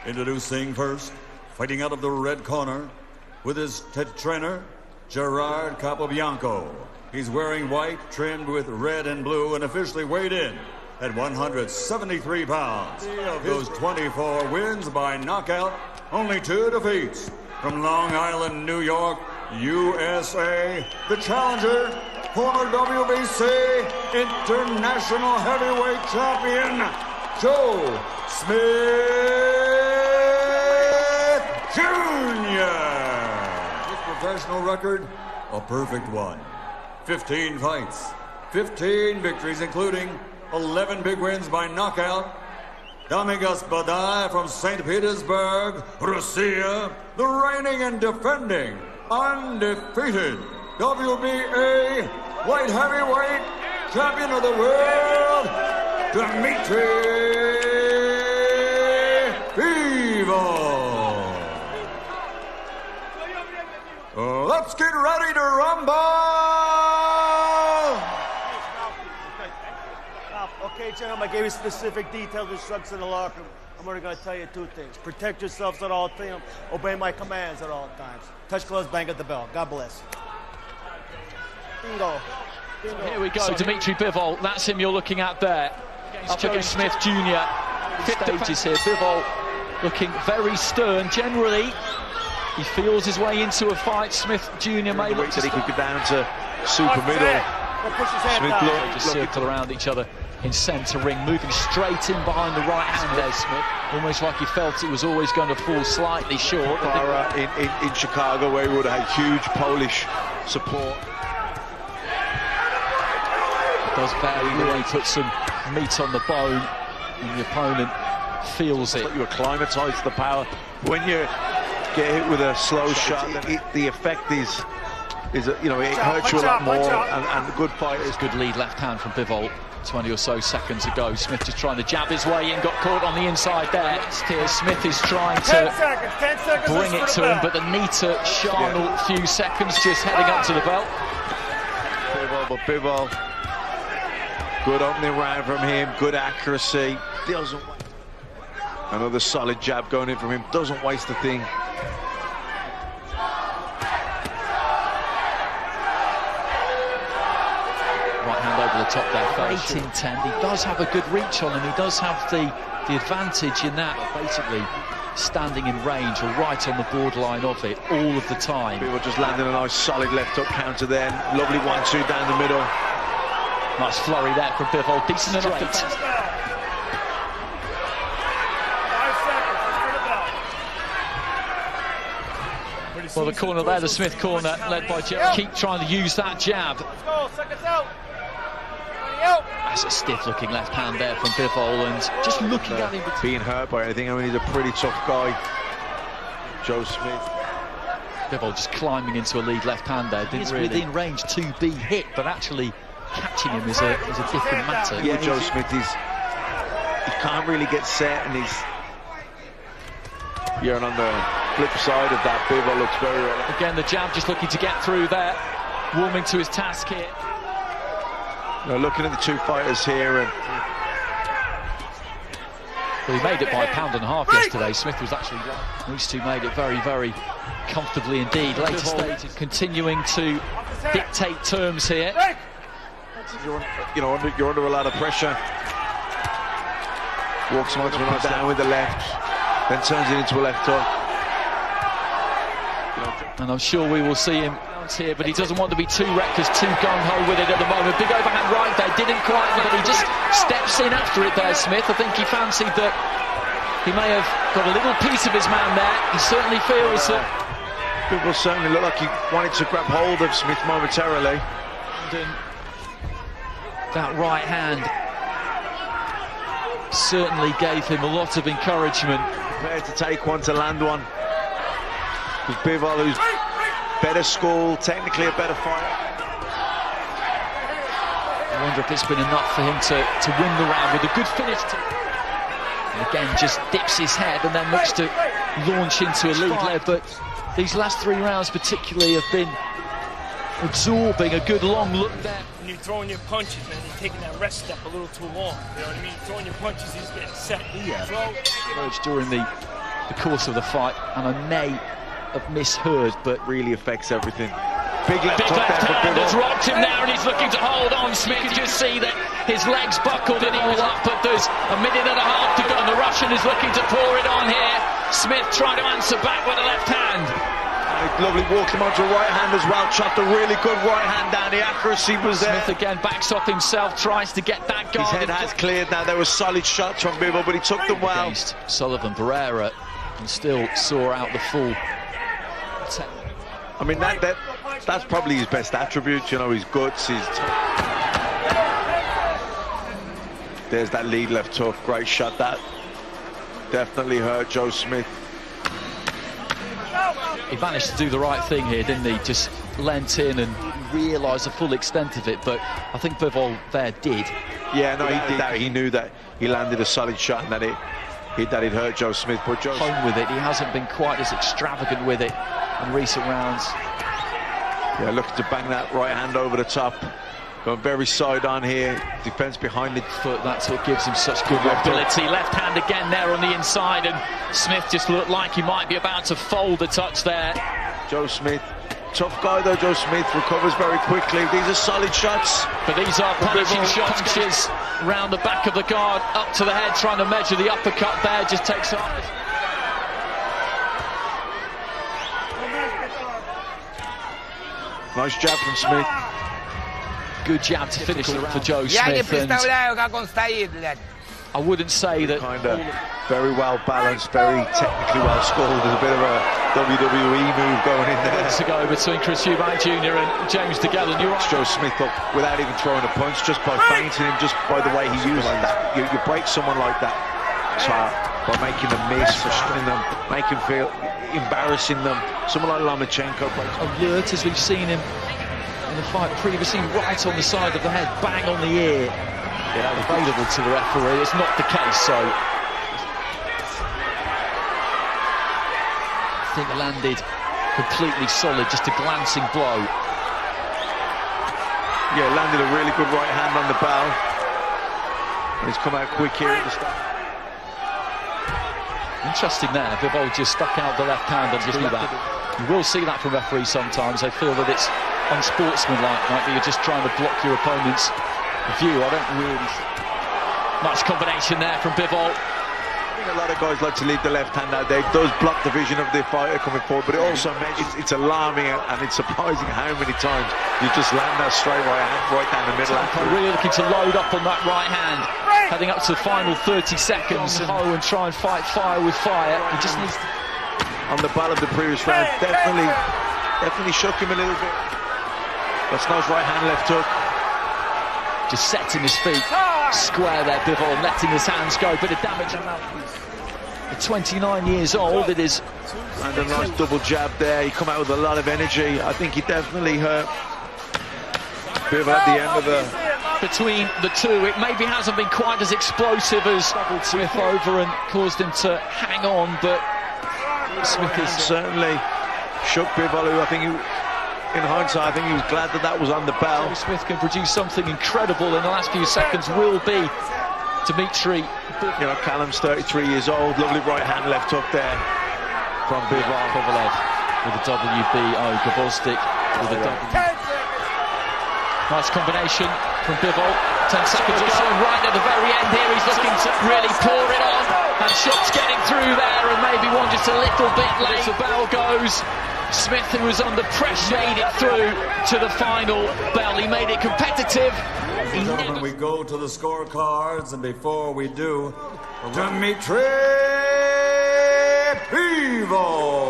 Introducing first, fighting out of the red corner, with his trainer, Gerard Capobianco. He's wearing white, trimmed with red and blue, and officially weighed in at 173 pounds. Of those 24 wins by knockout, only 2 defeats. From Long Island, New York, USA, the challenger, former WBC International Heavyweight Champion, Joe Smith Jr. His professional record, a perfect one. 15 fights, 15 victories, including 11 big wins by knockout. Damigas Badai from St. Petersburg, Russia, the reigning and defending, undefeated WBA light heavyweight champion of the world, Dmitry Bivol. Let's get ready to rumble! Okay, gentlemen, I gave you specific detailed instructions in the locker room. I'm only going to tell you 2 things. Protect yourselves at all times. Obey my commands at all times. Touch gloves, bang at the bell. God bless. Bingo. Bingo. Here we go. So Dmitry Bivol, that's him you're looking at there. Up against Smith Jr. Stages here. Bivol looking very stern. Generally, he feels his way into a fight. Smith Jr. may look that he could get down to super middle. Smith just circle around each other in centre ring, moving straight in behind the right hand there, Smith. Almost like he felt it was always going to fall slightly short. In Chicago, where he would have had huge Polish support. It does vary the way he puts some meat on the bone, and the opponent feels it. Like you acclimatise to the power. When you get hit with a slow shot, the effect is it hurts you a lot more, and the good fight is good lead left hand from Bivol 20 or so seconds ago. Smith just trying to jab his way in, got caught on the inside there. Here Smith is trying to bring it to him, but the neater Charnel few seconds just heading up to the belt. Bivol, good opening round from him, good accuracy. Another solid jab going in from him, doesn't waste a thing. Right hand over the top there, great intent. He does have a good reach on him, he does have the advantage in that, basically standing in range or right on the borderline of it all of the time. Bivol just landing a nice solid left hook counter there, lovely 1-2 down the middle. Nice flurry there from Bivol, decent enough. Well, the corner there, the Smith corner, led by Jeff, keep trying to use that jab. Let's go, seconds out. That's a stiff-looking left hand there from Bivol, and just looking at him being hurt by anything. I mean, he's a pretty tough guy, Joe Smith. Bivol just climbing into a lead left hand there. He's within range to be hit, but actually catching him is a different matter. Yeah, Joe Smith, he can't really get set, and you're on the flip side of that. Bivol looks very well. Again, the jab just looking to get through there, warming to his task here. Looking at the 2 fighters here, and well, he made it by £1.5 yesterday. Smith was actually right. These two made it very, very comfortably indeed. Later stages continuing to dictate terms here. You're under a lot of pressure. Walks him down with the left, then turns it into a left hook. And I'm sure we will see him here, but he doesn't want to be too reckless, too gung-ho with it at the moment. Big overhand right there, didn't quite, but he just steps in after it there, Smith. I think he fancied that he may have got a little piece of his man there. He certainly feels that. Bivol certainly looked like he wanted to grab hold of Smith momentarily. That right hand certainly gave him a lot of encouragement. Prepared to take one, to land one. With Bivol, who's better school, technically a better fighter. I wonder if it's been enough for him to win the round with a good finish. And again, just dips his head and then looks to launch into a lead there. But these last 3 rounds particularly have been absorbing. A good long look there. When you're throwing your punches, man, you're taking that rest step a little too long. You know what I mean? Throwing your punches, he's getting set. Yeah. Emerged during the the course of the fight, and I may have misheard, but really affects everything. Big left hand has rocked him now, and he's looking to hold on. Smith, you just see that his legs buckled and he was up, but there's a minute and a half to go, and the Russian is looking to pour it on here. Smith trying to answer back with a left hand. Lovely, walked him onto a right hand as well, chopped a really good right hand down, the accuracy was there. Smith again backs up himself, tries to get that guard. His head has cleared now, there were solid shots from Bivol, but he took them well. Against Sullivan Barrera, and still saw out the full. I mean, that's probably his best attribute, you know, his guts, There's that lead left hook, great shot, that definitely hurt Joe Smith. He managed to do the right thing here, didn't he? Just leant in and realised the full extent of it, but I think Bivol there did. Yeah, no, he did that. He knew that he landed a solid shot and that it hurt Joe Smith, but Joe home with it. He hasn't been quite as extravagant with it in recent rounds. Yeah, looking to bang that right hand over the top. Going very side on here. Defense behind the foot. That's what gives him such good mobility. Left hand again there on the inside, and Smith just looked like he might be about to fold a touch there. Joe Smith, tough guy though. Joe Smith recovers very quickly. These are solid shots. But these are punishing shots. Punches round the back of the guard, up to the head, trying to measure the uppercut there. Just takes off. Nice jab from Smith. Good jab to finish for Joe Smith. And I wouldn't say that. Kind of very well balanced, very technically well scored. There's a bit of a WWE move going in there. To go between Chris Eubank Jr. and James DeGellin. You're right. Joe Smith up without even throwing a punch, just by feinting him, just by the way he uses that. You break someone like that, so by making them miss, frustrating them, making them feel, embarrassing them. Someone like Lomachenko breaks. Alert, as we've seen him in the fight previously, right on the side of the head, bang on the ear. Available to the referee. It's not the case, so I think landed completely solid, just a glancing blow. Yeah, landed a really good right hand on the bow. He's come out quick here at the start. Interesting there, Bivol just stuck out the left hand and just let that. You will see that from referees sometimes. They feel that it's unsportsmanlike, like you're just trying to block your opponent's view. I don't really see much combination there from Bivol. I think a lot of guys like to leave the left hand out there. It does block the vision of the fighter coming forward, but it also makes it's alarming and it's surprising how many times you just land that straight right hand right down the middle. Really looking to load up on that right hand, heading up to the final 30 seconds and try and fight fire with fire. He just needs to... On the ball of the previous round, definitely shook him a little bit. That's nice right hand, left hook. Just setting his feet square there, Bivol, letting his hands go. Bit of damage on that. At 29 years old, it is. And a nice double jab there. He come out with a lot of energy. I think he definitely hurt Bivol at the end of the... Between the two, it maybe hasn't been quite as explosive as doubled Smith over and caused him to hang on, but Smith is certainly shook Bivol, who I think in hindsight, I think he was glad that was on the bell. Smith can produce something incredible in the last few seconds. Will be Dmitry. You know, Callum's 33 years old. Lovely right hand, left hook there from Bivol. Kovalev with a WBO. Gvozdyk with a W. Nice combination from Bivol. 10 seconds to go. Right at the very end here, he's looking to really pour it on. And shots getting through there, and maybe one just a little bit late. The bell goes. Smith, who was under pressure, made it through to the final bell. He made it competitive. Gentlemen, we go to the scorecards, and before we do, Dmitry Bivol.